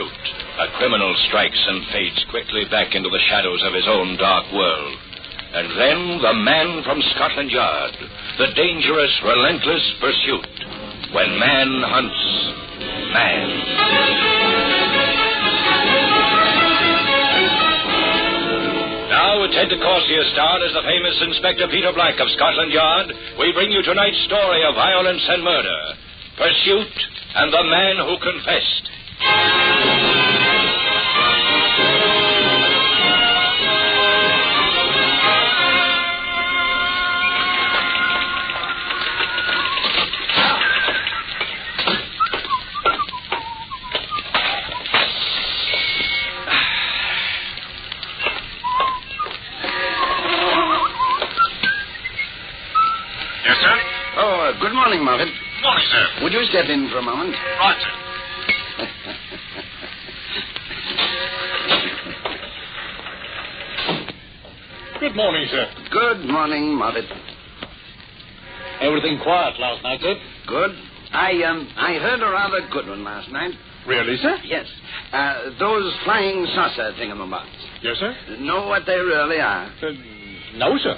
Pursuit. A criminal strikes and fades quickly back into the shadows of his own dark world. And then the man from Scotland Yard. The dangerous, relentless pursuit. When man hunts man. Now, with Ted de Corsia starred as the famous Inspector Peter Black of Scotland Yard, we bring you tonight's story of violence and murder. Pursuit and the Man Who Confessed. Yes, sir? Oh, good morning, Marvin. Morning, sir. Would you step in for a moment? Right, sir. Good morning, sir. Good morning, Marvin. Everything quiet last night, sir? Good. I heard a rather good one last night. Really, sir? Yes. Those flying saucer thingamabobs. Yes, sir? Know what they really are? No, sir.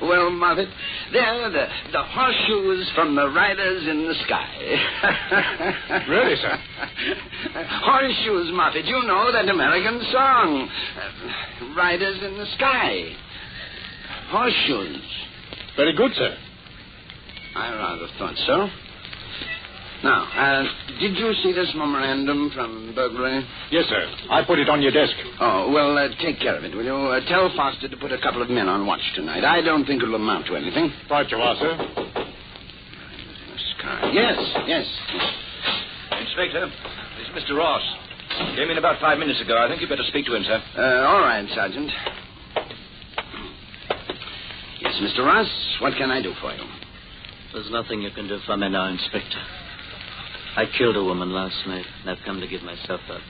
Well, Marvin, they're the horseshoes from the riders in the sky. Really, sir? Horseshoes, Marvin. You know that American song. Riders in the sky. Horseshoes. Very good, sir. I rather thought so. Now, did you see this memorandum from burglary? Yes, sir. I put it on your desk. Oh, well, take care of it, will you? Tell Foster to put a couple of men on watch tonight. I don't think it'll amount to anything. Right you are, sir. Yes. Inspector, this is Mr. Ross. Came in about 5 minutes ago. I think you'd better speak to him, sir. All right, Sergeant. Yes, Mr. Ross, what can I do for you? There's nothing you can do for me now, Inspector. I killed a woman last night, and I've come to give myself up.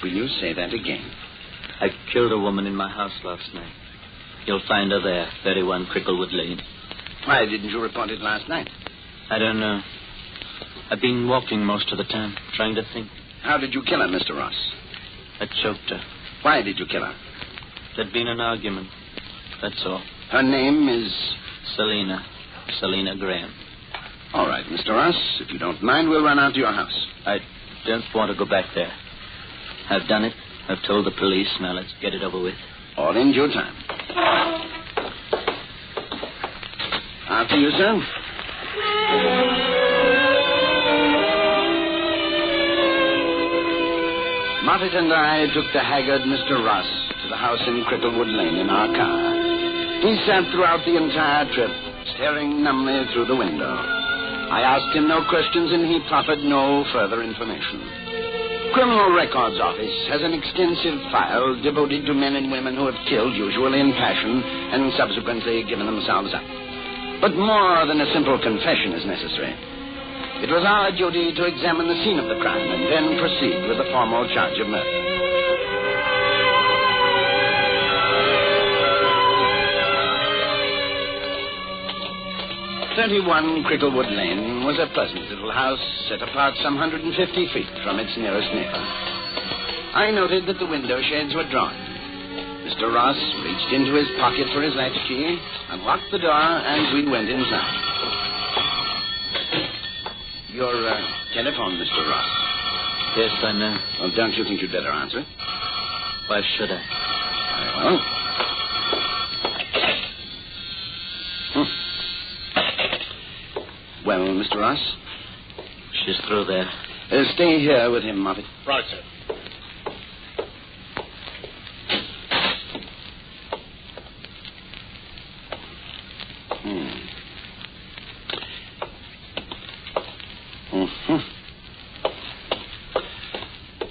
Will you say that again? I killed a woman in my house last night. You'll find her there, 31 Cricklewood Lane. Why didn't you report it last night? I don't know. I've been walking most of the time, trying to think. How did you kill her, Mr. Ross? I choked her. Why did you kill her? There'd been an argument. That's all. Her name is... Selina Graham. All right, Mr. Ross. If you don't mind, we'll run out to your house. I don't want to go back there. I've done it. I've told the police. Now let's get it over with. All in due time. After you, sir. Moffat and I took the haggard Mr. Ross to the house in Cricklewood Lane in our car. He sat throughout the entire trip, staring numbly through the window. I asked him no questions, and he proffered no further information. Criminal Records Office has an extensive file devoted to men and women who have killed, usually in passion, and subsequently given themselves up. But more than a simple confession is necessary. It was our duty to examine the scene of the crime and then proceed with the formal charge of murder. 31 Cricklewood Lane was a pleasant little house set apart some 150 feet from its nearest neighbor. I noted that the window shades were drawn. Mr. Ross reached into his pocket for his latchkey, unlocked the door, and we went inside. Your telephone, Mr. Ross. Yes, I know. Well, don't you think you'd better answer it? Why should I? Very well. Well, Mr. Ross? She's through there. Stay here with him, Moffat. Right, sir.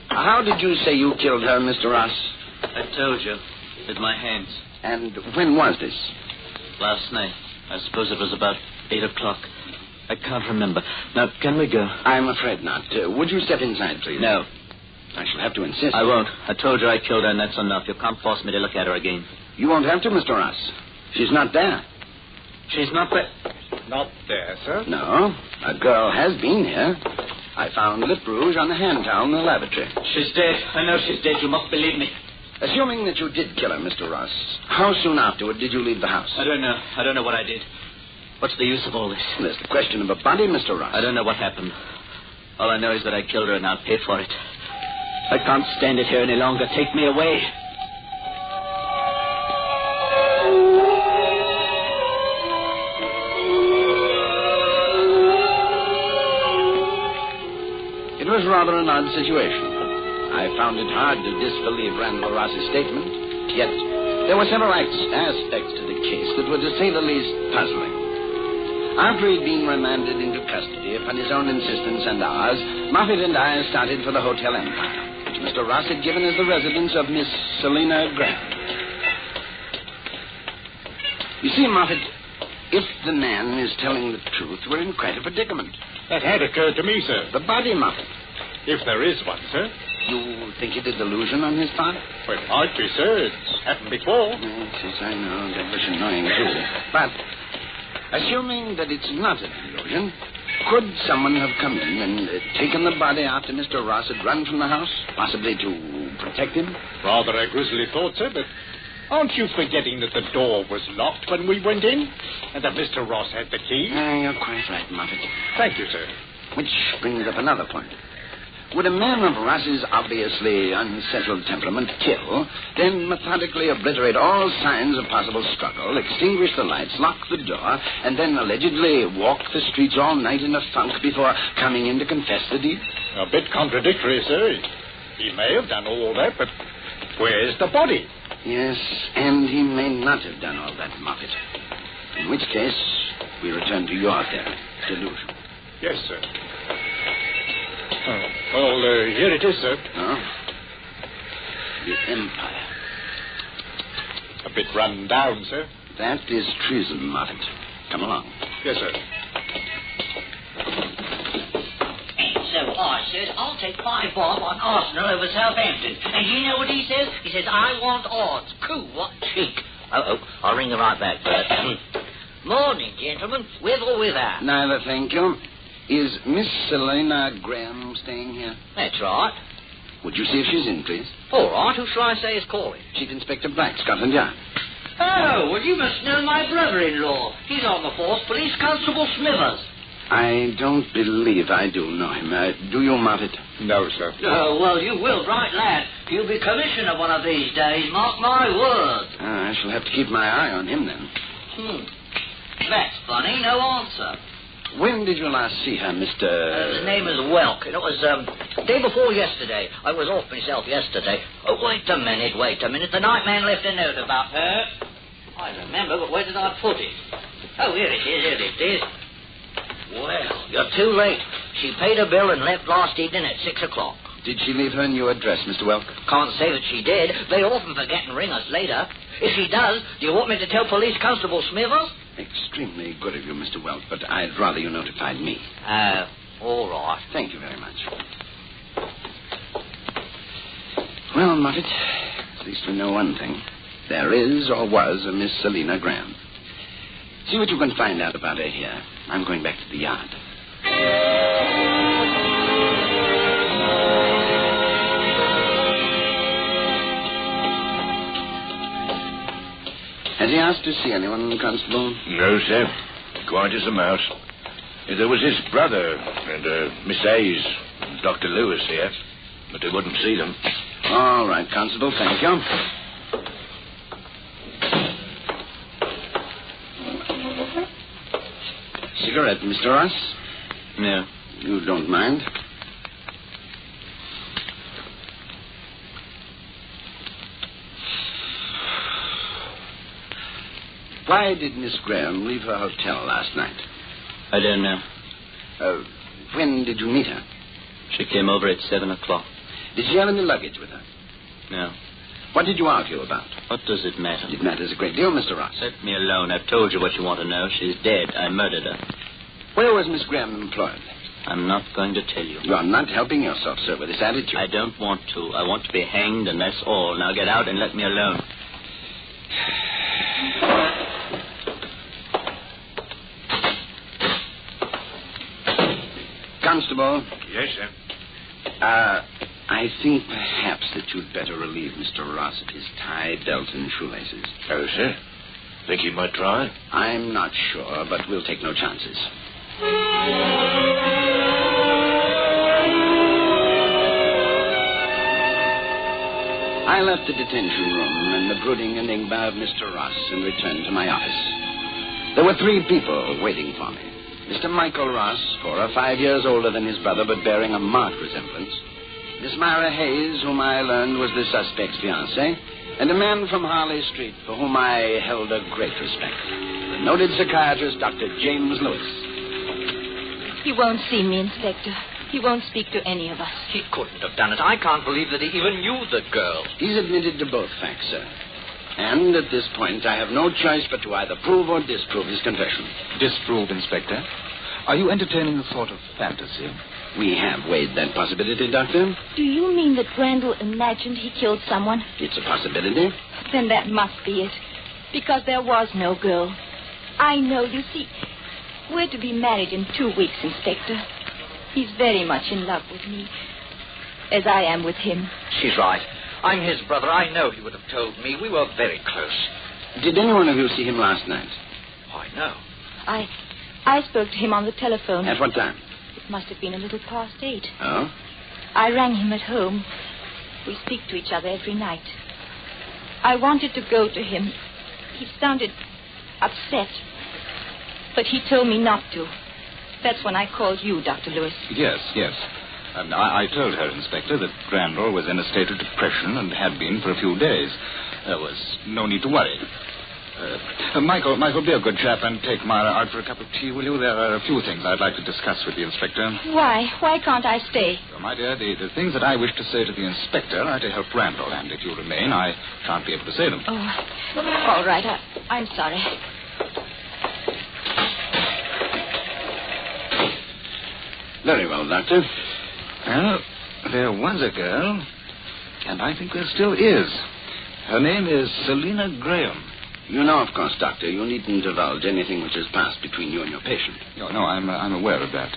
How did you say you killed her, Mr. Ross? I told you. With my hands. And when was this? Last night. I suppose it was about 8 o'clock. I can't remember. Now, can we go? I'm afraid not. Would you step inside, please? No. I shall have to insist. I won't. I told you I killed her, and that's enough. You can't force me to look at her again. You won't have to, Mr. Ross. She's not there. She's not there. Not there, sir? No. A girl has been here. I found lip rouge on the hand towel in the lavatory. She's dead. I know she's dead. You must believe me. Assuming that you did kill her, Mr. Ross, how soon afterward did you leave the house? I don't know. I don't know what I did. What's the use of all this? There's the question of a body, Mr. Ross. I don't know what happened. All I know is that I killed her and I'll pay for it. I can't stand it here any longer. Take me away. It was rather an odd situation. I found it hard to disbelieve Randall Ross's statement, yet there were several aspects to the case that were, to say the least, puzzling. After he'd been remanded into custody upon his own insistence and ours, Moffat and I started for the Hotel Empire, which Mr. Ross had given as the residence of Miss Selina Graham. You see, Moffat, if the man is telling the truth, we're in quite a predicament. That had occurred to me, sir. The body, Moffat. If there is one, sir. You think it a delusion on his part? Well, it might be, sir. It's happened before. Yes, I know. Devilish annoying, too. But, assuming that it's not a delusion, could someone have come in and taken the body after Mr. Ross had run from the house? Possibly to protect him? Rather a grisly thought, sir, but aren't you forgetting that the door was locked when we went in? And that Mr. Ross had the key? You're quite right, Moffat. Thank you, sir. Which brings up another point. Would a man of Ross's obviously unsettled temperament kill, then methodically obliterate all signs of possible struggle, extinguish the lights, lock the door, and then allegedly walk the streets all night in a funk before coming in to confess the deed? A bit contradictory, sir. He may have done all that, but where's the body? Yes, and he may not have done all that, Moffat. In which case, we return to your theory, delusion. Yes, sir. Well, here it is, sir. Oh? The Empire. A bit run down, sir. That is treason, Moffat. Come along. Yes, sir. So I says, I'll take 5 bob on Arsenal over Southampton. And you know what he says? He says, I want odds. Cool, what cheek. Oh, I'll ring her right back, Bert. Morning, gentlemen. With or without? Neither, thank you. Is Miss Selina Graham staying here? That's right. Would you see if she's in, please? All right, who shall I say is calling? Chief Inspector Black, Scotland Yard. Oh, well, you must know my brother-in-law. He's on the force, Police Constable Smithers. I don't believe I do know him. Do you, Moffat? No, sir. Oh, well, you will, right, lad. He'll be commissioner one of these days, mark my word. I shall have to keep my eye on him, then. That's funny, no answer. When did you last see her, Mr... His name is Welk, and it was, day before yesterday. I was off myself yesterday. Oh, wait a minute. The night man left a note about her. I remember, but where did I put it? Oh, here it is. Well, you're too late. She paid her bill and left last evening at 6 o'clock. Did she leave her new address, Mr. Welk? Can't say that she did. They often forget and ring us later. If she does, do you want me to tell Police Constable Smithers? Extremely good of you, Mr. Welk, but I'd rather you notified me. All right. Thank you very much. Well, Moffat, at least we know one thing. There is or was a Miss Selina Graham. See what you can find out about her here. I'm going back to the yard. Has he asked to see anyone, Constable? No, sir. Quiet as a mouse. There was his brother and Miss Hayes and Dr. Lewis here, but they wouldn't see them. All right, Constable, thank you. Cigarette, Mr. Ross? No. You don't mind? Why did Miss Graham leave her hotel last night? I don't know. When did you meet her? She came over at 7 o'clock. Did she have any luggage with her? No. What did you argue about? What does it matter? It matters a great deal, Mr. Ross. Let me alone. I've told you what you want to know. She's dead. I murdered her. Where was Miss Graham employed? I'm not going to tell you. You're not helping yourself, sir, with this attitude. I don't want to. I want to be hanged, and that's all. Now get out and let me alone. Constable. Yes, sir. I think perhaps that you'd better relieve Mr. Ross of his tie, belt, and shoelaces. Oh, sir? Think he might try? I'm not sure, but we'll take no chances. I left the detention room and the brooding enigma of Mr. Ross and returned to my office. There were 3 people waiting for me. Mr. Michael Ross, 4 or 5 years older than his brother, but bearing a marked resemblance. Miss Myra Hayes, whom I learned was the suspect's fiancée, and a man from Harley Street for whom I held a great respect. The noted psychiatrist, Dr. James Lewis. He won't see me, Inspector. He won't speak to any of us. He couldn't have done it. I can't believe that he even knew the girl. He's admitted to both facts, sir. And at this point, I have no choice but to either prove or disprove his confession. Disprove, Inspector? Are you entertaining a sort of fantasy? We have weighed that possibility, Doctor. Do you mean that Randall imagined he killed someone? It's a possibility. Then that must be it. Because there was no girl. I know, you see. We're to be married in 2 weeks, Inspector. He's very much in love with me. As I am with him. She's right. I'm his brother. I know he would have told me. We were very close. Did any one of you see him last night? Why, no. I spoke to him on the telephone. At what time? It must have been a little past 8. Oh? I rang him at home. We speak to each other every night. I wanted to go to him. He sounded upset. But he told me not to. That's when I called you, Dr. Lewis. Yes. And I told her, Inspector, that Randall was in a state of depression and had been for a few days. There was no need to worry. Michael, be a good chap and take Myra out for a cup of tea, will you? There are a few things I'd like to discuss with you, Inspector. Why? Why can't I stay? Well, my dear, the things that I wish to say to the Inspector are to help Randall, and if you remain, I shan't be able to say them. Oh, all right. I'm sorry. Very well, Doctor. Well, there was a girl, and I think there still is. Her name is Selina Graham. You know, of course, Doctor, you needn't divulge anything which has passed between you and your patient. No, I'm aware of that.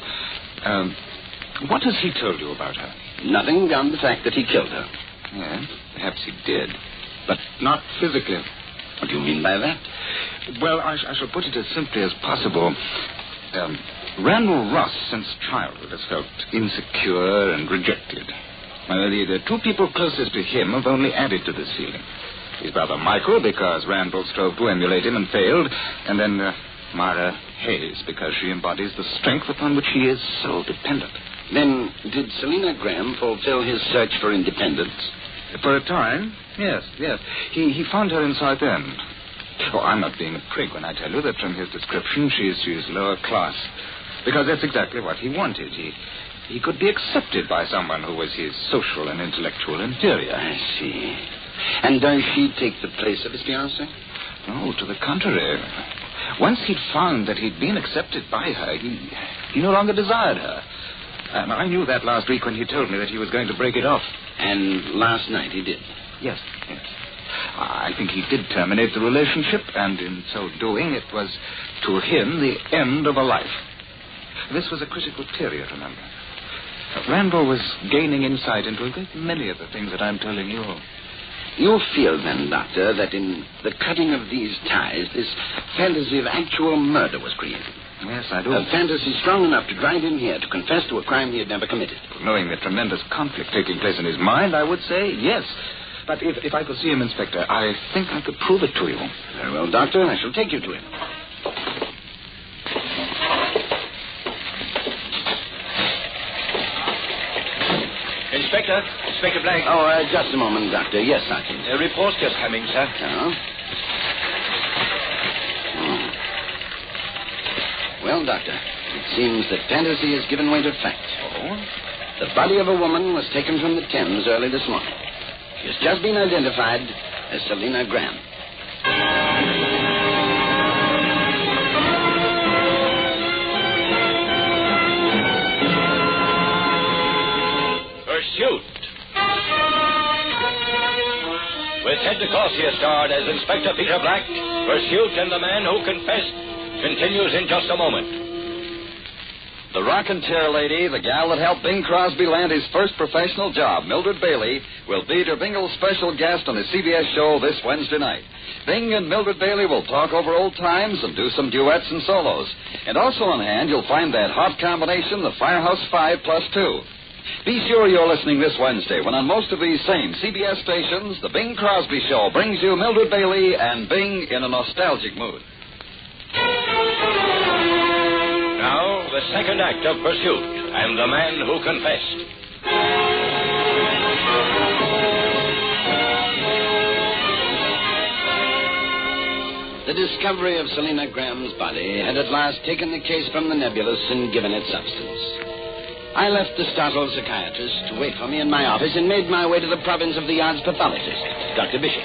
What has he told you about her? Nothing beyond the fact that he killed her. Yes, perhaps he did, but not physically. What do you mean by that? Well, I shall put it as simply as possible. Randall Ross, since childhood, has felt insecure and rejected. The 2 people closest to him have only added to this feeling. His brother Michael, because Randall strove to emulate him and failed, and then Myra Hayes, because she embodies the strength upon which he is so dependent. Then, did Selina Graham fulfill his search for independence? For a time, yes. He found her in Southend. Oh, I'm not being a prig when I tell you that from his description she's lower class. Because that's exactly what he wanted. He could be accepted by someone who was his social and intellectual inferior. I see. And does she take the place of his fiancée? No, to the contrary. Once he'd found that he'd been accepted by her, he no longer desired her. And I knew that last week when he told me that he was going to break it off. And last night he did? Yes. I think he did terminate the relationship, and in so doing, it was, to him, the end of a life. This was a critical period, remember. Randall was gaining insight into a great many of the things that I'm telling you. You feel, then, Doctor, that in the cutting of these ties, this fantasy of actual murder was created? Yes, I do. A fantasy strong enough to drive him here to confess to a crime he had never committed. Knowing the tremendous conflict taking place in his mind, I would say yes. But if I could see him, Inspector, I think I could prove it to you. Very well, Doctor. I shall take you to him. Inspector Blank. Oh, just a moment, Doctor. Yes, Sergeant. A report's just coming, sir. Oh? Well, Doctor, it seems that fantasy has given way to fact. Oh? The body of a woman was taken from the Thames early this morning. She has just been identified as Selina Graham. Pursuit. With Ted DeCorsia starred as Inspector Peter Black, Pursuit and the Man Who Confessed continues in just a moment. The rocketeer lady, the gal that helped Bing Crosby land his first professional job, Mildred Bailey, will be Der Bingle's special guest on the CBS show this Wednesday night. Bing and Mildred Bailey will talk over old times and do some duets and solos. And also on hand, you'll find that hot combination, the Firehouse 5 plus 2. Be sure you're listening this Wednesday when on most of these same CBS stations, the Bing Crosby Show brings you Mildred Bailey and Bing in a nostalgic mood. Now, the second act of Pursuit and the Man Who Confessed. The discovery of Selina Graham's body had at last taken the case from the nebulous and given it substance. I left the startled psychiatrist to wait for me in my office and made my way to the province of the yard's pathologist, Dr. Bishop.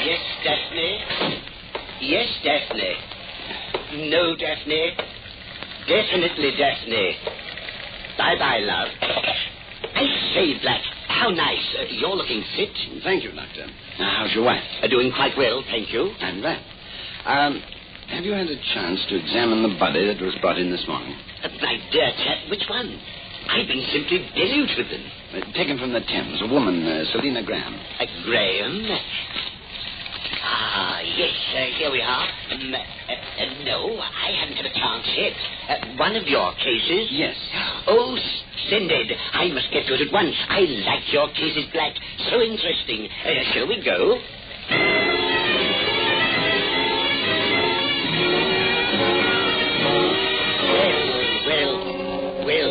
Yes, Daphne? Yes, Daphne. No, Daphne. Definitely, Daphne. Bye-bye, love. I say, Black, how nice. You're looking fit. Thank you, Doctor. Now, how's your wife? Doing quite well, thank you. I'm glad. Have you had a chance to examine the body that was brought in this morning? My dear chap, which one? I've been simply deluged with them. Taken from the Thames, a woman, Selina Graham. Graham? Yes, here we are. No, I haven't had a chance yet. One of your cases? Yes. Oh, splendid. I must get to it at once. I like your cases, Black. So interesting. Shall we go? Well,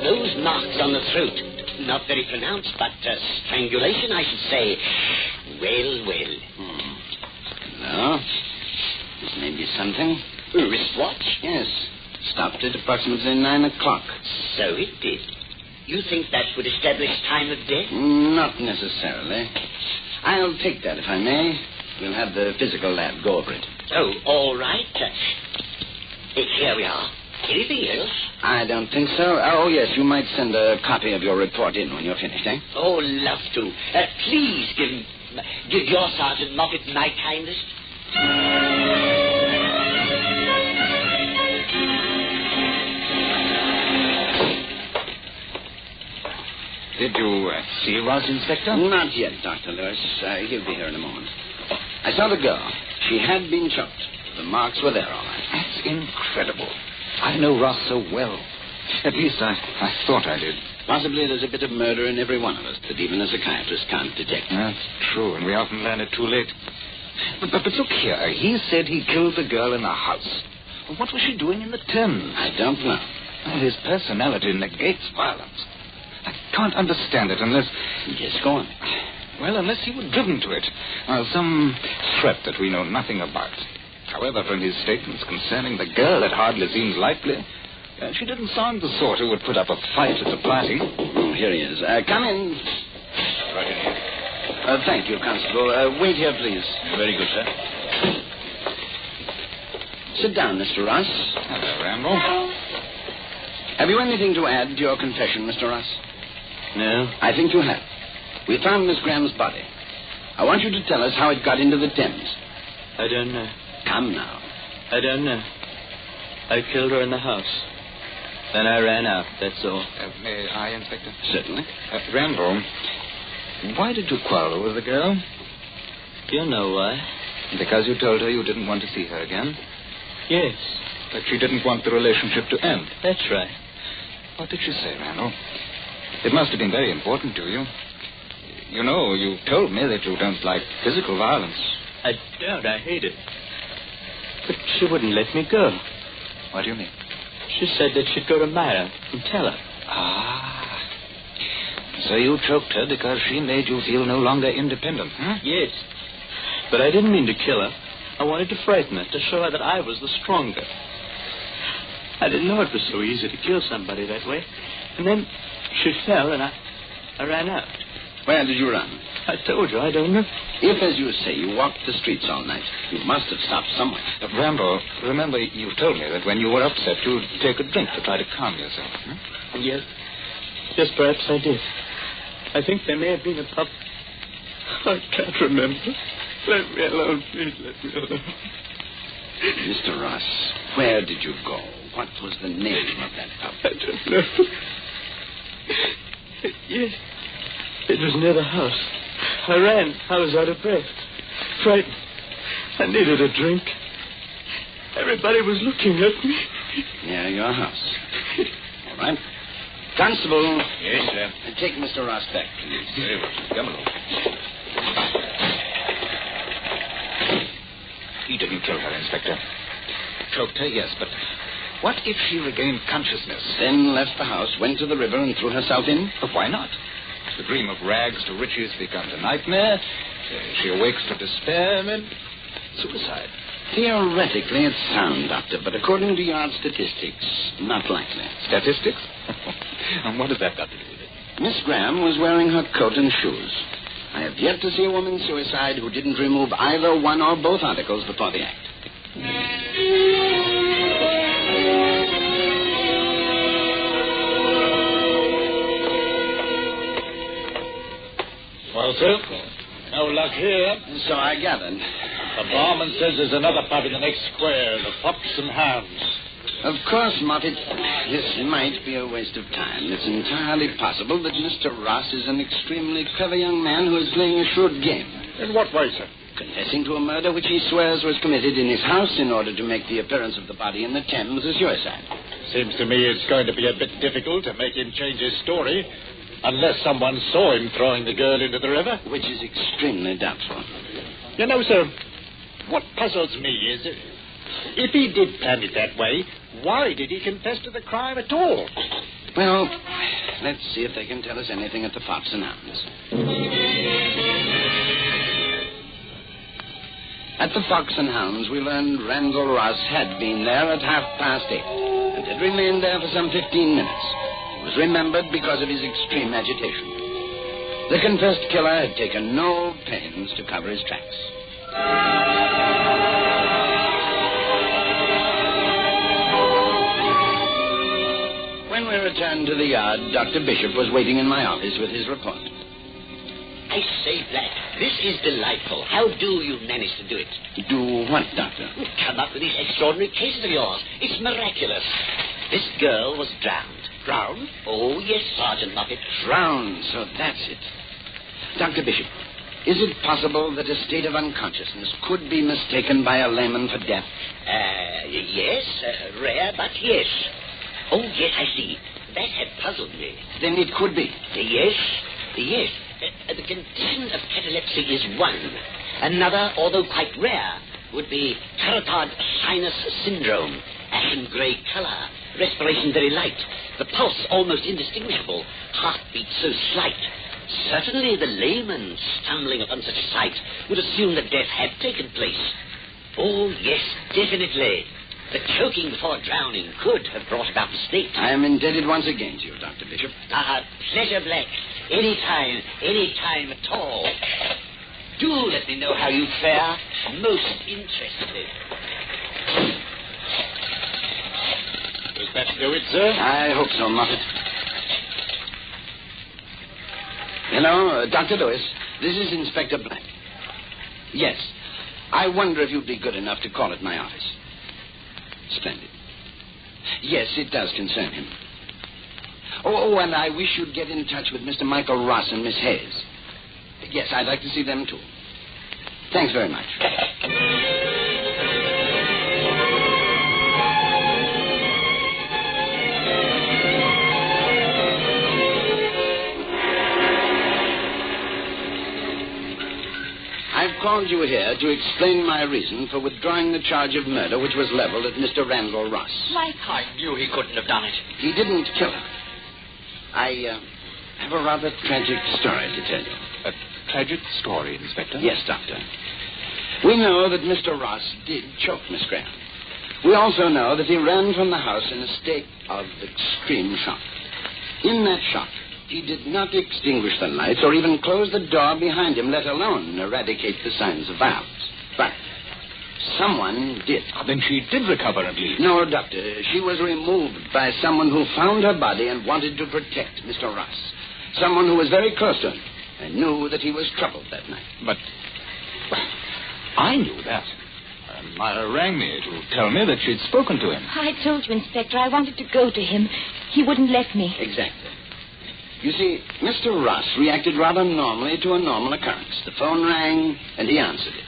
those marks on the throat, not very pronounced, but strangulation, I should say. Well. No. This may be something. Wristwatch? Yes. Stopped at approximately 9 o'clock. So it did. You think that would establish time of death? Not necessarily. I'll take that, if I may. We'll have the physical lab go over it. Oh, all right. Here we are. Anything else? I don't think so. Oh, yes, you might send a copy of your report in when you're finished, eh? Oh, love to. Please give your Sergeant Moffat my kindest. Did you see Ross, Inspector? Not yet, Dr. Lewis. He'll be here in a moment. I saw the girl. She had been shot. The marks were there, all right. That's incredible. I know Ross so well. At least I thought I did. Possibly there's a bit of murder in every one of us that even a psychiatrist can't detect. That's true, and we often learn it too late. But look here. He said he killed the girl in the house. Well, what was she doing in the Thames? I don't know. Well, his personality negates violence. I can't understand it unless... Yes, go on. Well, unless he were driven to it. Some threat that we know nothing about. However, from his statements concerning the girl, it hardly seems likely. She didn't sound the sort who would put up a fight at the party. Oh, here he is. Come in. Right in here. Thank you, Constable. Wait here, please. Very good, sir. Sit down, Mr. Ross. Hello, Randall. Have you anything to add to your confession, Mr. Ross? No. I think you have. We found Miss Graham's body. I want you to tell us how it got into the Thames. I don't know. Come now. I don't know. I killed her in the house. Then I ran out, that's all. May I, Inspector? Certainly. Randall, why did you quarrel with the girl? You know why. Because you told her you didn't want to see her again? Yes. But she didn't want the relationship to end. That's right. What did she say, Randall? It must have been very important to you. You know, you told me that you don't like physical violence. I don't. I hate it. But she wouldn't let me go. What do you mean? She said that she'd go to Myra and tell her. Ah. So you choked her because she made you feel no longer independent, huh? Yes. But I didn't mean to kill her. I wanted to frighten her, to show her that I was the stronger. I didn't know it was so easy to kill somebody that way. And then she fell, and I ran out. Where did you run? I told you, I don't know. If, as you say, you walked the streets all night, you must have stopped somewhere. Randall, remember you told me that when you were upset, you'd take a drink to try to calm yourself. Huh? Yes. Yes, perhaps I did. I think there may have been a pub. I can't remember. Let me alone, please, let me alone. Mr. Ross, where did you go? What was the name of that pub? I don't know. Yes, it was near the house. I ran. I was out of breath. Frightened. I needed a drink. Everybody was looking at me. Near your house. All right. Constable. Yes, sir. Take Mr. Ross back, please. Very well. Come along. He didn't kill her, Inspector. Choked her, yes, but what if she regained consciousness? Then left the house, went to the river, and threw herself in? But why not? The dream of rags to riches becomes a nightmare. She awakes to despair, and then suicide. Theoretically, it's sound, Doctor, but according to your statistics, not likely. Statistics? And what has that got to do with it? Miss Graham was wearing her coat and shoes. I have yet to see a woman suicide who didn't remove either one or both articles before the act. Well, sir, no luck here. So I gathered. The barman says there's another pub in the next square, the Fox and Hounds. Of course, Moffat, this might be a waste of time. It's entirely possible that Mr. Ross is an extremely clever young man who is playing a shrewd game. In what way, sir? Confessing to a murder which he swears was committed in his house in order to make the appearance of the body in the Thames a suicide. Seems to me it's going to be a bit difficult to make him change his story, unless someone saw him throwing the girl into the river. Which is extremely doubtful. You know, sir, what puzzles me is, if he did plan it that way, why did he confess to the crime at all? Well, let's see if they can tell us anything at the Fox and Hounds. At the Fox and Hounds, we learned Randall Ross had been there at 8:30 and had remained there for some 15 minutes. He was remembered because of his extreme agitation. The confessed killer had taken no pains to cover his tracks. When we returned to the yard, Dr. Bishop was waiting in my office with his report. I say, Black, this is delightful. How do you manage to do it? Do what, Doctor? Come up with these extraordinary cases of yours. It's miraculous. This girl was drowned. Drowned? Oh, yes, Sergeant Moffat. Drowned, so that's it. Dr. Bishop, is it possible that a state of unconsciousness could be mistaken by a layman for death? Yes, rare, but yes. Oh, yes, I see. That had puzzled me. Then it could be. Yes. The condition of catalepsy is one. Another, although quite rare, would be carotid sinus syndrome. Ashen grey color. Respiration very light. The pulse almost indistinguishable. Heartbeat so slight. Certainly the layman, stumbling upon such a sight, would assume that death had taken place. Oh, yes, definitely. The choking before drowning could have brought about the state. I am indebted once again to you, Dr. Bishop. Pleasure, Black. Any time at all. Do let me know how you fare. Most interested. Does that do it, sir? I hope so, Moffat. Hello, Dr. Lewis. This is Inspector Black. Yes. I wonder if you'd be good enough to call at my office. Splendid. Yes, it does concern him. Oh, and I wish you'd get in touch with Mr. Michael Ross and Miss Hayes. Yes, I'd like to see them, too. Thanks very much. I've called you here to explain my reason for withdrawing the charge of murder which was leveled at Mr. Randall Ross. I knew he couldn't have done it. He didn't kill her. I have a rather tragic story to tell you. A tragic story, Inspector? Yes, Doctor. We know that Mr. Ross did choke Miss Graham. We also know that he ran from the house in a state of extreme shock. In that shock, he did not extinguish the lights or even close the door behind him, let alone eradicate the signs of violence. But someone did. Then she did recover and leave. No, Doctor. She was removed by someone who found her body and wanted to protect Mr. Ross. Someone who was very close to him and knew that he was troubled that night. But I knew that. Myra rang me to tell me that she'd spoken to him. I told you, Inspector, I wanted to go to him. He wouldn't let me. Exactly. You see, Mr. Ross reacted rather normally to a normal occurrence. The phone rang, and he answered it.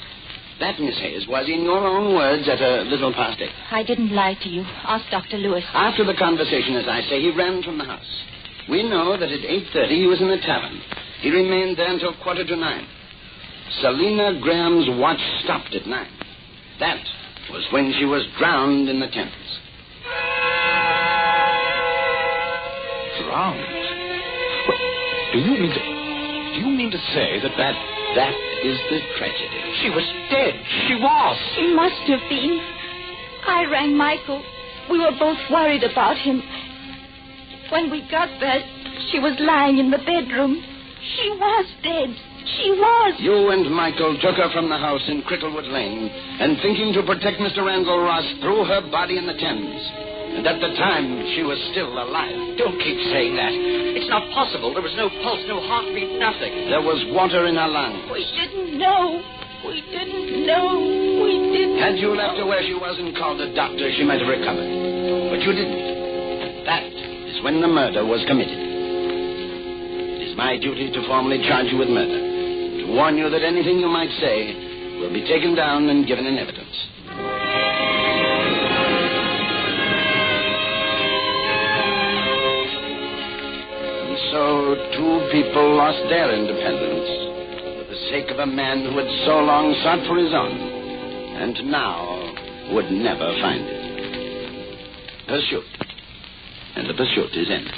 That, Miss Hayes, was, in your own words, at a little past 8. I didn't lie to you. Ask Dr. Lewis. After the conversation, as I say, he ran from the house. We know that at 8:30 he was in the tavern. He remained there until 8:45. Selina Graham's watch stopped at 9. That was when she was drowned in the Thames. Drowned? What, do you mean to say that That is the tragedy. She was dead. She was. She must have been. I rang Michael. We were both worried about him. When we got there, she was lying in the bedroom. She was dead. She was. You and Michael took her from the house in Cricklewood Lane and, thinking to protect Mr. Randall Ross, threw her body in the Thames. And at the time, she was still alive. Don't keep saying that. It's not possible. There was no pulse, no heartbeat, nothing. There was water in her lungs. We didn't know. We didn't know. We didn't. Had you left her where she was and called a doctor, she might have recovered. But you didn't. That is when the murder was committed. It is my duty to formally charge you with murder. To warn you that anything you might say will be taken down and given in evidence. And so 2 people lost their independence for the sake of a man who had so long sought for his own and now would never find it. Pursuit. And the pursuit is ended.